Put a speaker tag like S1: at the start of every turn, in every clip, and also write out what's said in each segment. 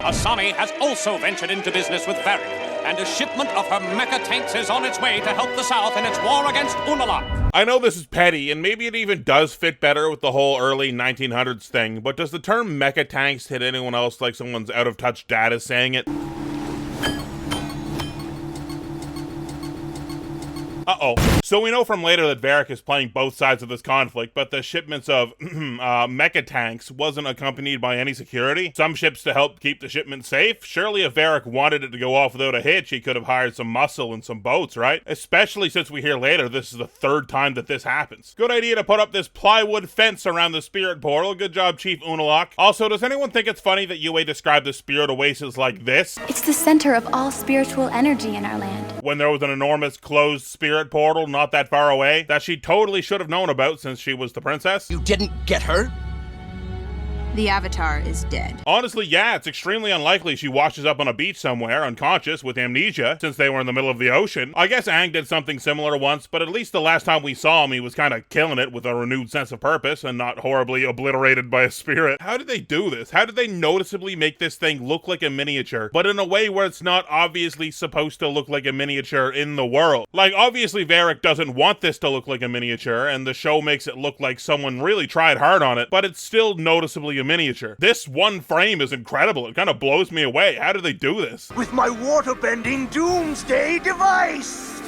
S1: Asami has also ventured into business with Verick, and a shipment of her Mecha tanks is on its way to help the South in its war against Unalaq.
S2: I know this is petty, and maybe it even does fit better with the whole early 1900s thing, but does the term Mecha tanks hit anyone else like someone's out-of-touch dad is saying it? Uh-oh. So we know from later that Verick is playing both sides of this conflict, but the shipments of mecha tanks wasn't accompanied by any security. Some ships to help keep the shipment safe. Surely if Verick wanted it to go off without a hitch, he could have hired some muscle and some boats, right? Especially since we hear later this is the third time that this happens. Good idea to put up this plywood fence around the spirit portal. Good job, Chief Unalaq. Also, does anyone think it's funny that UA described the spirit oasis like this?
S3: It's the center of all spiritual energy in our land.
S2: When there was an enormous closed spirit portal not that far away that she totally should have known about since she was the princess.
S4: You didn't get her?
S5: The Avatar is dead.
S2: Honestly, yeah, it's extremely unlikely she washes up on a beach somewhere, unconscious, with amnesia, since they were in the middle of the ocean. I guess Aang did something similar once, but at least the last time we saw him, he was kind of killing it with a renewed sense of purpose and not horribly obliterated by a spirit. How did they do this? How did they noticeably make this thing look like a miniature, but in a way where it's not obviously supposed to look like a miniature in the world? Like, obviously Verick doesn't want this to look like a miniature, and the show makes it look like someone really tried hard on it, but it's still noticeably a miniature. This one frame is incredible. It kind of blows me away. How do they do this?
S6: With my water-bending doomsday device!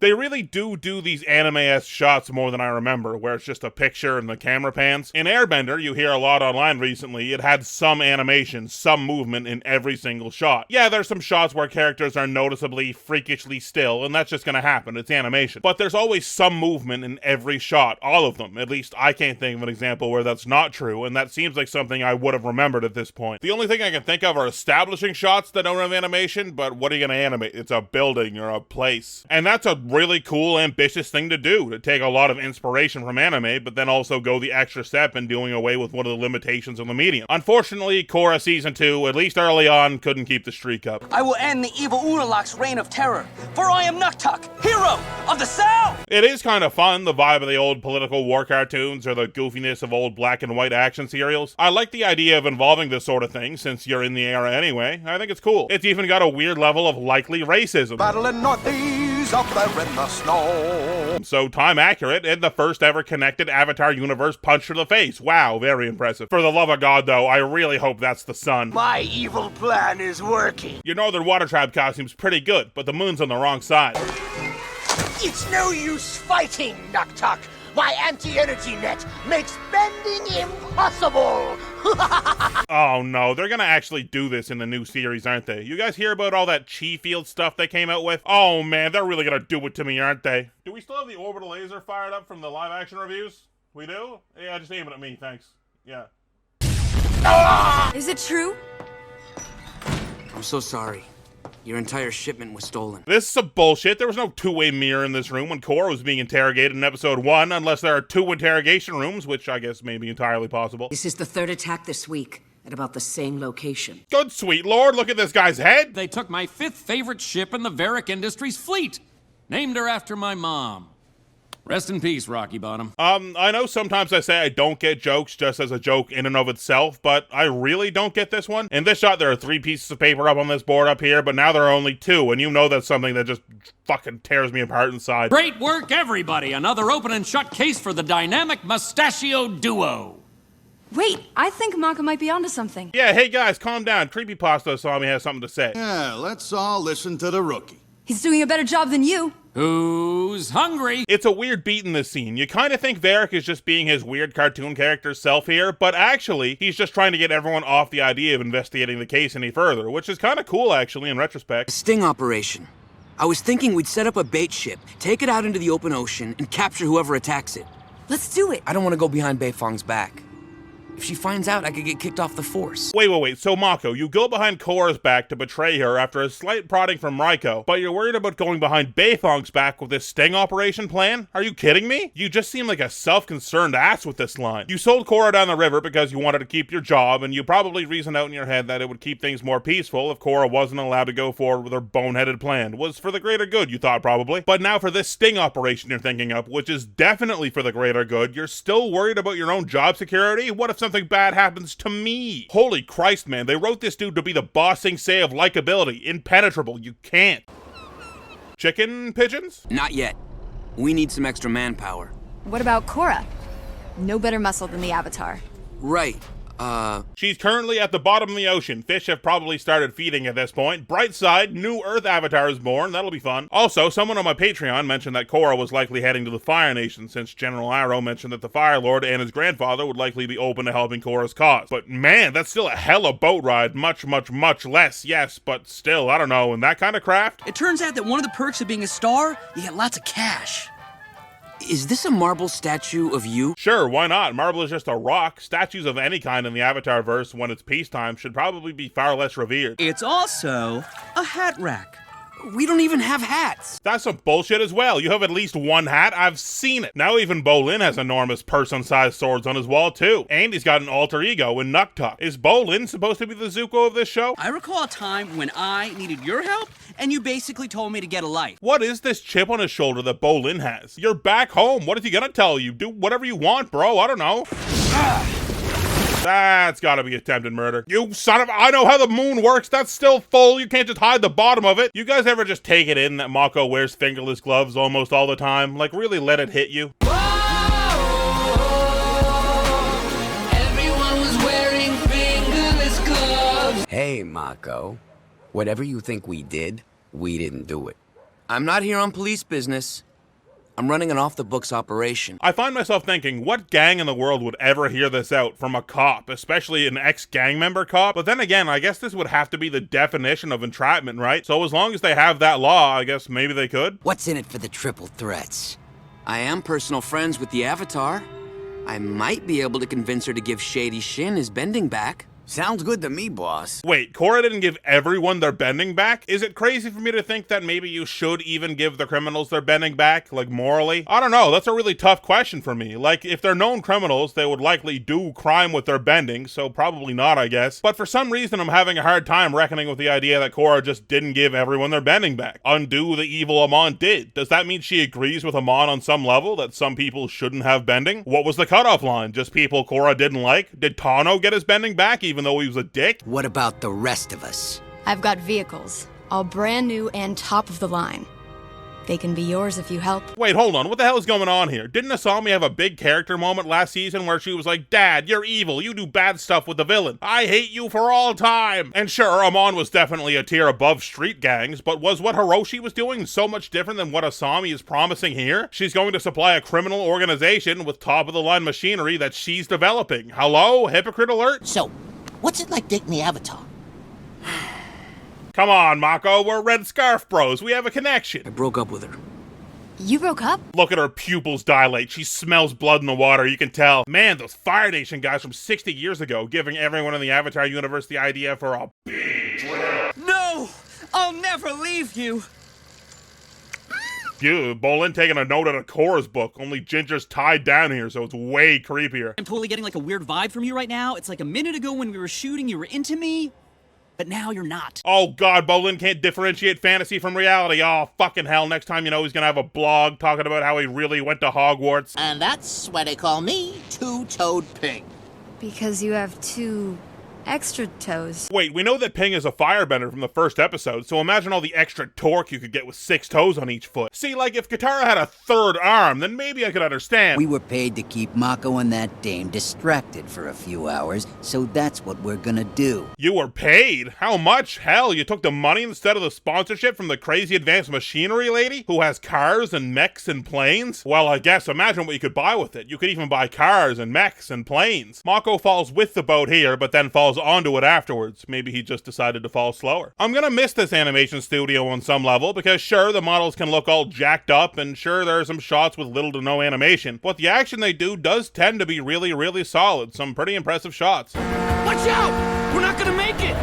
S2: They really do these anime-esque shots more than I remember, where it's just a picture and the camera pans. In Airbender, you hear a lot online recently, it had some animation, some movement in every single shot. Yeah, there's some shots where characters are noticeably, freakishly still, and that's just gonna happen, it's animation. But there's always some movement in every shot, all of them. At least I can't think of an example where that's not true, and that seems like something I would have remembered at this point. The only thing I can think of are establishing shots that don't have animation, but what are you gonna animate? It's a building or a place. And that's a really cool, ambitious thing to do, to take a lot of inspiration from anime, but then also go the extra step in doing away with one of the limitations of the medium. Unfortunately, Korra Season 2, at least early on, couldn't keep the streak up.
S4: I will end the evil Unalaq's reign of terror, for I am Nuktuk, hero of the South!
S2: It is kind of fun, the vibe of the old political war cartoons or the goofiness of old black and white action serials. I like the idea of involving this sort of thing, since you're in the era anyway. I think it's cool. It's even got a weird level of likely racism.
S6: Battling northeast up there in the snow.
S2: So time accurate, and the first ever connected Avatar universe punch to the face. Wow, very impressive. For the love of God though, I really hope that's the sun.
S6: My evil plan is working.
S2: Your Northern Water Tribe costume's pretty good, but the moon's on the wrong side.
S6: It's no use fighting, Nuktuk. My anti-energy net makes bending impossible.
S2: Oh no, they're gonna actually do this in the new series, aren't they? You guys hear about all that chi field stuff they came out with? Oh man, they're really gonna do it to me, aren't they? Do we still have the orbital laser fired up from the live action reviews? We do? Yeah, just aim it at me, thanks. Yeah.
S5: Is it true?
S4: I'm so sorry. Your entire shipment was stolen.
S2: This is some bullshit. There was no two-way mirror in this room when Korra was being interrogated in episode 1, unless there are 2 interrogation rooms, which I guess may be entirely possible.
S7: This is the 3rd attack this week, at about the same location.
S2: Good sweet lord, look at this guy's head!
S1: They took my 5th favorite ship in the Verick Industries fleet. Named her after my mom. Rest in peace, Rocky Bottom.
S2: I know sometimes I say I don't get jokes just as a joke in and of itself, but I really don't get this one. In this shot, there are 3 pieces of paper up on this board up here, but now there are only 2, and you know that's something that just fucking tears me apart inside.
S1: Great work, everybody! Another open and shut case for the dynamic mustachio duo.
S5: Wait, I think Maka might be onto something.
S2: Yeah, hey guys, calm down. Creepypasta Asami has something to say.
S8: Yeah, let's all listen to the rookie.
S5: He's doing a better job than you.
S1: Who's hungry?
S2: It's a weird beat in this scene. You kind of think Verick is just being his weird cartoon character self here, but actually, he's just trying to get everyone off the idea of investigating the case any further, which is kind of cool, actually, in retrospect.
S4: Sting operation. I was thinking we'd set up a bait ship, take it out into the open ocean, and capture whoever attacks it.
S5: Let's do it.
S4: I don't want to go behind Beifong's back. If she finds out, I could get kicked off the force.
S2: Wait. So, Mako, you go behind Korra's back to betray her after a slight prodding from Raiko, but you're worried about going behind Beifong's back with this sting operation plan? Are you kidding me? You just seem like a self-concerned ass with this line. You sold Korra down the river because you wanted to keep your job, and you probably reasoned out in your head that it would keep things more peaceful if Korra wasn't allowed to go forward with her boneheaded plan. Was for the greater good, you thought probably. But now for this sting operation you're thinking up, which is definitely for the greater good, you're still worried about your own job security? What if something something bad happens to me. Holy Christ, man, they wrote this dude to be the bossing say of likability. Impenetrable, you can't. Chicken pigeons?
S4: Not yet. We need some extra manpower.
S5: What about Korra? No better muscle than the Avatar.
S4: Right.
S2: She's currently at the bottom of the ocean. Fish have probably started feeding at this point. Bright side, new Earth Avatar is born. That'll be fun. Also, someone on my Patreon mentioned that Korra was likely heading to the Fire Nation, since General Arrow mentioned that the Fire Lord and his grandfather would likely be open to helping Korra's cause. But man, that's still a hella boat ride. Much, much, much less, yes, but still, I don't know, in that kind of craft?
S9: It turns out that one of the perks of being a star, you get lots of cash.
S4: Is this a marble statue of you?
S2: Sure, why not? Marble is just a rock. Statues of any kind in the Avatar verse, when it's peacetime, should probably be far less revered.
S9: It's also a hat rack.
S4: We don't even have hats.
S2: That's some bullshit as well. You have at least one hat. I've seen it. Now even Bolin has enormous person-sized swords on his wall too. And he's got an alter ego in Nuktuk. Is Bolin supposed to be the Zuko of this show?
S9: I recall a time when I needed your help, and you basically told me to get a life.
S2: What is this chip on his shoulder that Bolin has? You're back home. What is he gonna tell you? Do whatever you want, bro. I don't know. That's gotta be attempted murder. You son of... I know how the moon works. That's still full. You can't just hide the bottom of it. You guys ever just take it in that Mako wears fingerless gloves almost all the time? Like, really let it hit you?
S9: Everyone was wearing fingerless gloves.
S7: Hey, Mako. Whatever you think we did, we didn't do it.
S4: I'm not here on police business. I'm running an off-the-books operation.
S2: I find myself thinking, what gang in the world would ever hear this out from a cop, especially an ex-gang member cop? But then again, I guess this would have to be the definition of entrapment, right? So as long as they have that law, I guess maybe they could?
S7: What's in it for the triple threats?
S4: I am personal friends with the Avatar. I might be able to convince her to give Shady Shin his bending back.
S7: Sounds good to me, boss.
S2: Wait, Korra didn't give everyone their bending back? Is it crazy for me to think that maybe you should even give the criminals their bending back, like morally? I don't know, that's a really tough question for me. Like, if they're known criminals, they would likely do crime with their bending, so probably not, I guess. But for some reason, I'm having a hard time reckoning with the idea that Korra just didn't give everyone their bending back. Undo the evil Amon did. Does that mean she agrees with Amon on some level, that some people shouldn't have bending? What was the cutoff line? Just people Korra didn't like? Did Tano get his bending back, even though he was a dick?
S7: What about the rest of us?
S5: I've got vehicles, all brand new and top of the line. They can be yours if you help.
S2: Wait, hold on. What the hell is going on here? Didn't Asami have a big character moment last season where she was like, Dad, you're evil. You do bad stuff with the villain. I hate you for all time. And sure, Amon was definitely a tier above street gangs, but was what Hiroshi was doing so much different than what Asami is promising here? She's going to supply a criminal organization with top-of-the-line machinery that she's developing. Hello? Hypocrite alert?
S10: So, what's it like dating the Avatar?
S2: Come on, Mako, we're Red Scarf Bros. We have a connection.
S4: I broke up with her.
S5: You broke up?
S2: Look at her pupils dilate. She smells blood in the water, you can tell. Man, those Fire Nation guys from 60 years ago giving everyone in the Avatar universe the idea for a big drill.
S9: No! I'll never leave you!
S2: Bolin taking a note out of Korra's book. Only Ginger's tied down here, so it's way creepier.
S9: I'm totally getting like a weird vibe from you right now. It's like a minute ago when we were shooting, you were into me, but now you're not.
S2: Oh god, Bolin can't differentiate fantasy from reality. Oh, fucking hell. Next time you know he's gonna have a blog talking about how he really went to Hogwarts.
S10: And that's why they call me Two-Toed Pig.
S5: Because you have two extra toes.
S2: Wait, we know that Ping is a firebender from the first episode, so imagine all the extra torque you could get with 6 toes on each foot. See, like, if Katara had a third arm, then maybe I could understand.
S11: We were paid to keep Mako and that dame distracted for a few hours, so that's what we're gonna do.
S2: You were paid? How much? Hell, you took the money instead of the sponsorship from the crazy advanced machinery lady who has cars and mechs and planes? Well, I guess imagine what you could buy with it. You could even buy cars and mechs and planes. Mako falls with the boat here, but then falls onto it afterwards. Maybe he just decided to fall slower. I'm gonna miss this animation studio on some level, because sure, the models can look all jacked up, and sure, there are some shots with little to no animation, but the action they do does tend to be really, really solid. Some pretty impressive shots.
S9: Watch out! We're not gonna make it!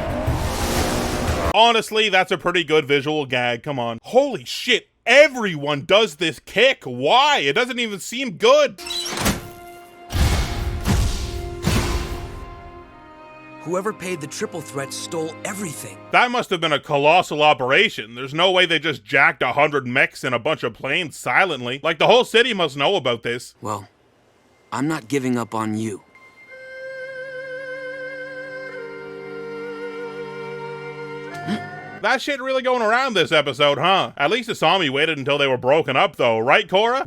S2: Honestly, that's a pretty good visual gag, come on. Holy shit, everyone does this kick. Why? It doesn't even seem good.
S4: Whoever paid the triple threat stole everything.
S2: That must have been a colossal operation. There's no way they just jacked 100 mechs and a bunch of planes silently. Like, the whole city must know about this.
S4: Well, I'm not giving up on you.
S2: That shit really going around this episode, huh? At least Asami waited until they were broken up though, right, Korra?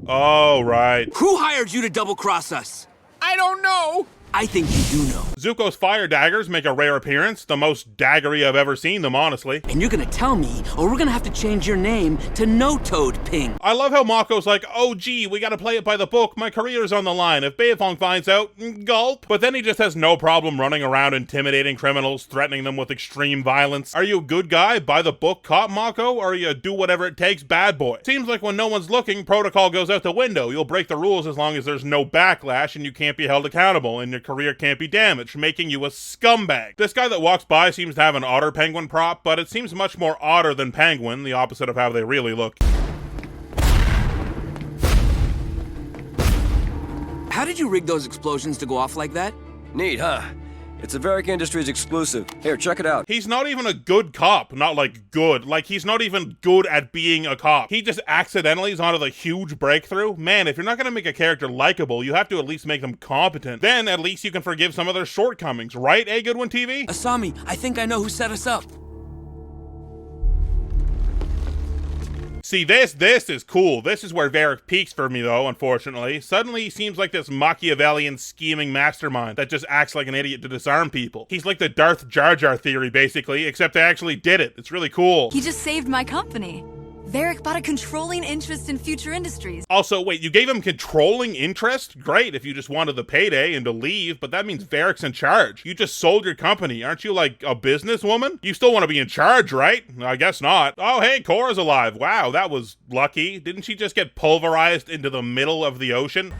S2: Oh, right.
S4: Who hired you to double-cross us?
S10: I don't know.
S4: I think you do know.
S2: Zuko's fire daggers make a rare appearance, the most daggery I've ever seen them, honestly.
S4: And you're gonna tell me, or we're gonna have to change your name to No Toad Ping.
S2: I love how Mako's like, oh gee, we gotta play it by the book, my career's on the line, if Beifong finds out, gulp. But then he just has no problem running around intimidating criminals, threatening them with extreme violence. Are you a good guy, by the book cop, Mako, or are you a do whatever it takes bad boy? Seems like when no one's looking, protocol goes out the window. You'll break the rules as long as there's no backlash and you can't be held accountable, and your career can't be damaged, making you a scumbag. This guy that walks by seems to have an otter penguin prop, but it seems much more otter than penguin, the opposite of how they really look.
S4: How did you rig those explosions to go off like that?
S12: Neat, huh? It's a Verick Industries exclusive. Here, check it out.
S2: He's not even a good cop. Not like good. Like, he's not even good at being a cop. He just accidentally is onto the huge breakthrough. Man, if you're not gonna make a character likable, you have to at least make them competent. Then, at least you can forgive some of their shortcomings, right, A Goodwin TV?
S4: Asami, I think I know who set us up.
S2: See, this is cool. This is where Verick peaks for me, though, unfortunately. Suddenly, he seems like this Machiavellian scheming mastermind that just acts like an idiot to disarm people. He's like the Darth Jar Jar theory, basically, except I actually did it. It's really cool.
S5: He just saved my company. Verick bought a controlling interest in Future Industries.
S2: Also, wait, you gave him controlling interest? Great if you just wanted the payday and to leave, but that means Verick's in charge. You just sold your company. Aren't you like a businesswoman? You still want to be in charge, right? I guess not. Oh, hey, Korra's alive. Wow, that was lucky. Didn't she just get pulverized into the middle of the ocean?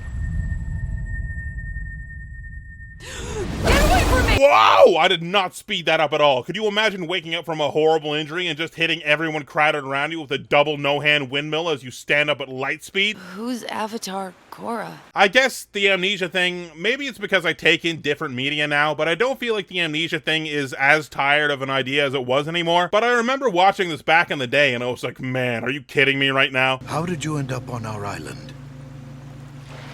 S2: Whoa! I did not speed that up at all. Could you imagine waking up from a horrible injury and just hitting everyone crowded around you with a double no-hand windmill as you stand up at light speed?
S5: Who's Avatar Korra?
S2: I guess the amnesia thing, maybe it's because I take in different media now, but I don't feel like the amnesia thing is as tired of an idea as it was anymore. But I remember watching this back in the day and I was like, man, are you kidding me right now?
S8: How did you end up on our island?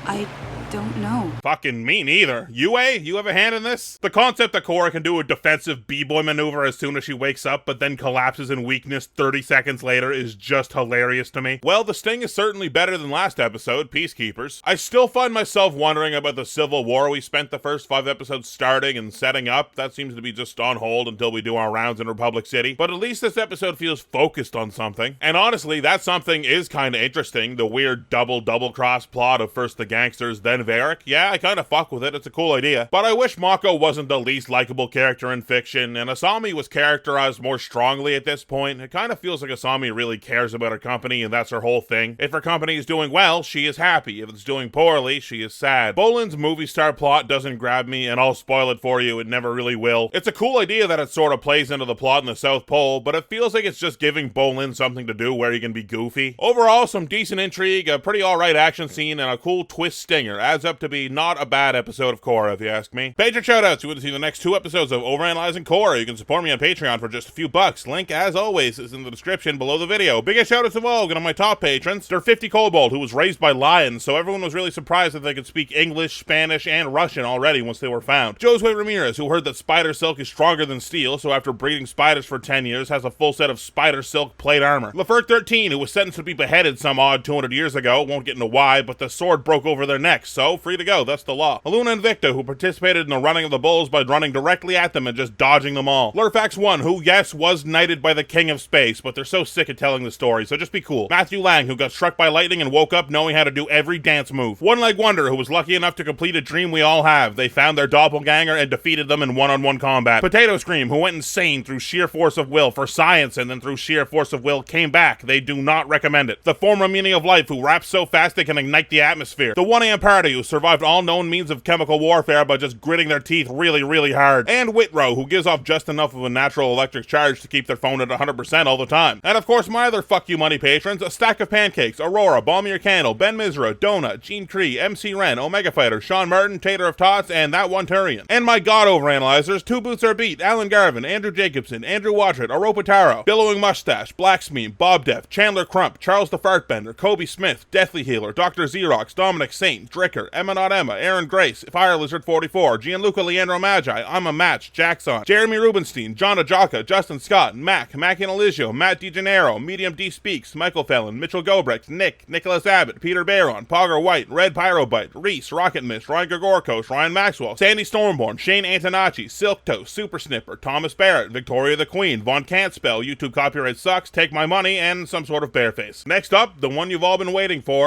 S5: I don't know.
S2: Fucking me neither. You have a hand in this? The concept that Korra can do a defensive b-boy maneuver as soon as she wakes up, but then collapses in weakness 30 seconds later is just hilarious to me. Well, the sting is certainly better than last episode, Peacekeepers. I still find myself wondering about the Civil War we spent the first 5 episodes starting and setting up. That seems to be just on hold until we do our rounds in Republic City. But at least this episode feels focused on something. And honestly, that something is kind of interesting. The weird double-cross plot of first the gangsters, then Verick. Yeah, I kind of fuck with it. It's a cool idea. But I wish Mako wasn't the least likable character in fiction, and Asami was characterized more strongly at this point. It kind of feels like Asami really cares about her company, and that's her whole thing. If her company is doing well, she is happy. If it's doing poorly, she is sad. Bolin's movie star plot doesn't grab me, and I'll spoil it for you. It never really will. It's a cool idea that it sort of plays into the plot in the South Pole, but it feels like it's just giving Bolin something to do where he can be goofy. Overall, some decent intrigue, a pretty alright action scene, and a cool twist stinger. Adds up to be not a bad episode of Korra, if you ask me. Patreon shoutouts. You want to see the next 2 episodes of Overanalyzing Korra. You can support me on Patreon for just a few bucks. Link, as always, is in the description below the video. Biggest shoutouts of all, one of my top patrons. They're 50 Kobold, who was raised by lions, so everyone was really surprised that they could speak English, Spanish, and Russian already once they were found. Josue Ramirez, who heard that spider silk is stronger than steel, so after breeding spiders for 10 years, has a full set of spider silk plate armor. Leferk 13, who was sentenced to be beheaded some odd 200 years ago, won't get into why, but the sword broke over their necks, so free to go, that's the law. Aluna Invicta, who participated in the running of the bulls by running directly at them and just dodging them all. Lurfax 1, who, yes, was knighted by the king of space, but they're so sick of telling the story, so just be cool. Matthew Lang, who got struck by lightning and woke up knowing how to do every dance move. One Leg Wonder, who was lucky enough to complete a dream we all have. They found their doppelganger and defeated them in one-on-one combat. Potato Scream, who went insane through sheer force of will for science and then through sheer force of will came back. They do not recommend it. The former meaning of life, who raps so fast they can ignite the atmosphere. The 1 AM party, who survived all known means of chemical warfare by just gritting their teeth really, really hard. And Whitrow, who gives off just enough of a natural electric charge to keep their phone at 100% all the time. And of course, my other fuck you money patrons, a stack of pancakes, Aurora, Balm Your Candle, Ben Mizra, Donut, Gene Cree, MC Ren, Omega Fighter, Sean Martin, Tater of Tots, and that one Turian. And my god overanalyzers, 2 Boots Are Beat, Alan Garvin, Andrew Jacobson, Andrew Watchett, Aropataro, Billowing Mustache, Blacksmeme, Bob Def, Chandler Crump, Charles the Fartbender, Kobe Smith, Deathly Healer, Dr. Xerox, Dominic Alex Saint, Dricker, Emma Not Emma, Aaron Grace, Fire Lizard 44, Gianluca Leandro Magi, I'm a Match, Jackson, Jeremy Rubenstein, John Ajaka, Justin Scott, Mac Analizio, Matt DeGennaro, Medium D Speaks, Michael Fallon, Mitchell Gobrecht, Nick, Nicholas Abbott, Peter Baron, Pogger White, Red Pyrobite, Reese, Rocket Mist, Ryan Gregorkos, Ryan Maxwell, Sandy Stormborn, Shane Antonacci, Silk Toe, Super Snipper, Thomas Barrett, Victoria the Queen, Von Cantspell, YouTube Copyright Sucks, Take My Money, and some sort of bear face. Next up, the one you've all been waiting for,